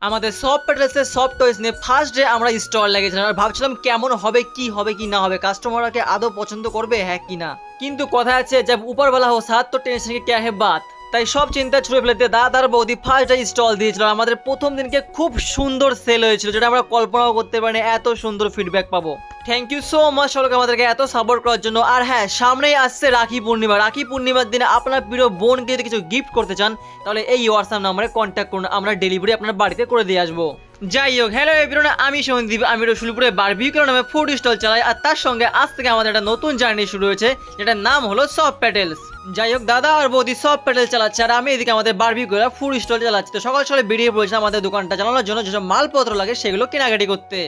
আমাদের সব প্যাটেলসের সব টয়েস নিয়ে ফার্স্ট ডে আমরা স্টল লাগিয়েছিলাম আর ভাবছিলাম কেমন হবে কি না হবে, কাস্টমারকে আদৌ পছন্দ করবে হ্যাঁ কি না। কিন্তু কথা আছে জব উপর वाला हो साथ तो टेंशन की क्या है बात। তাই সব চিন্তা ছুড়ে ফেলতে দাদার বৌদি ফার্স্ট ডে স্টল দিয়েছিল। আমাদের প্রথম দিনকে খুব সুন্দর সেল হয়েছিল, যেটা আমরা কল্পনাও করতে পারিনি এত সুন্দর ফিডব্যাক পাবো। থ্যাংক ইউ সো মাচ সকলকে আমাদেরকে এত সাপোর্ট করার জন্য। আর হ্যাঁ, সামনেই আসছে রাখি পূর্ণিমা। রাখি পূর্ণিমার দিনে আপনার প্রিয় বোনকে যদি কিছু গিফট করতে চান তাহলে এই হোয়াটসঅ্যাপ নাম্বারে কন্ট্যাক্ট করুন, আমরা ডেলিভারি আপনার বাড়িতে করে দিয়ে আসবো। যাই হোক, হ্যালো এভরিওয়ান, আমি সন্দীপ। আমি রসুলপুরে বারবিকিউ নামে ফুড স্টল চালাই আর তার সঙ্গে আজ থেকে আমাদের একটা নতুন জার্নি শুরু হয়েছে, যেটার নাম হলো সফট প্যাটেলস। যাই হোক, দাদা আর বৌদি সফট প্যাটেল চালাচ্ছে আর আমি এদিকে আমাদের বারবিকিউ ফুড স্টল চালাচ্ছি। তো সকাল সকালে বেরিয়ে পড়েছে আমাদের দোকানটা চালানোর জন্য, যেসব মালপত্র লাগে সেগুলো কেনাকাটি করতে।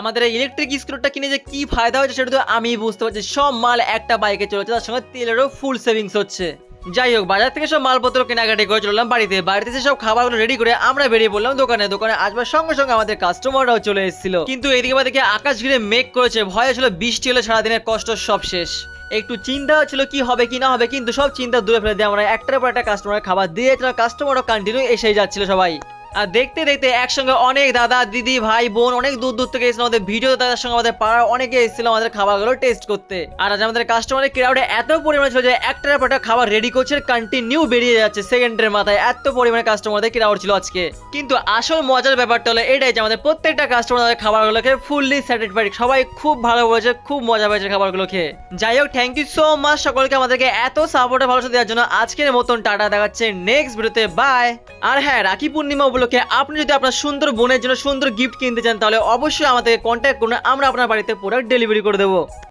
আমাদের এই ইলেকট্রিক স্কুটারটা কিনে যে কি ফায়দা হচ্ছে সেটা তো আমি বুঝতে পারছি। সব মাল একটা বাইকে চলেছে, তার সঙ্গে তেলেরও ফুল সেভিংস হচ্ছে। যাই হোক, বাজার থেকে সব মালপত্র কেনাকাটি করে চললাম বাড়িতে সব খাবারগুলো রেডি করে আমরা বেরিয়ে পড়লাম দোকানে আসবার সঙ্গে সঙ্গে আমাদের কাস্টমাররাও চলে এসেছিল। কিন্তু এদিকে বা দেখে আকাশ ঘিরে মেঘ করেছে, ভয় ছিল বৃষ্টি হলে সারাদিনের কষ্ট সব শেষ। একটু চিন্তা ছিল কি হবে কি না হবে, কিন্তু সব চিন্তা দূরে ফেলে দিয়ে আমরা একটার পর একটা কাস্টমারের খাবার দিয়েছিলাম। কাস্টমারও কন্টিনিউ এসেই যাচ্ছিল সবাই। আর দেখতে দেখতে একসঙ্গে অনেক দাদা দিদি ভাই বোন অনেক দূর দূর থেকে এসেছিল। আমাদের ভিডিও তাদের সঙ্গে আমাদের পাড়ার অনেকে এসেছিল আমাদের খাবারগুলো টেস্ট করতে। আর আজ আমাদের কাস্টমারের ক্রাউডে এত পরিমাণে ছিল যে একটার পর একটা খাবার রেডি করছে, কন্টিনিউ বেরিয়ে যাচ্ছে সেকেন্ডের মাথায়। এত পরিমাণে কাস্টমারদের ক্রাউড ছিল আজকে। কিন্তু আসল মজার ব্যাপারটা হলো এটাই যে আমাদের প্রত্যেকটা কাস্টমার আমাদের খাবারগুলোকে ফুললি স্যাটিসফাইড। সবাই খুব ভালো বলেছে, খুব মজা পেয়েছে খাবারগুলো খেয়ে। যাই হোক, থ্যাংক ইউ সো মাচ সকলকে আমাদেরকে এত সাপোর্টে ভালোবাসা দেওয়ার জন্য। আজকের মতন টাটা, দেখাচ্ছে নেক্সট ভিডিওতে, বাই। আর হ্যাঁ, রাখি পূর্ণিমা উপলক্ষে আপনি যদি আপনার সুন্দর বোনের জন্য সুন্দর গিফট কিনতে চান তাহলে অবশ্যই আমাদেরকে কন্ট্যাক্ট করুন, আমরা আপনার বাড়িতে প্রোডাক্ট ডেলিভারি করে দেবো।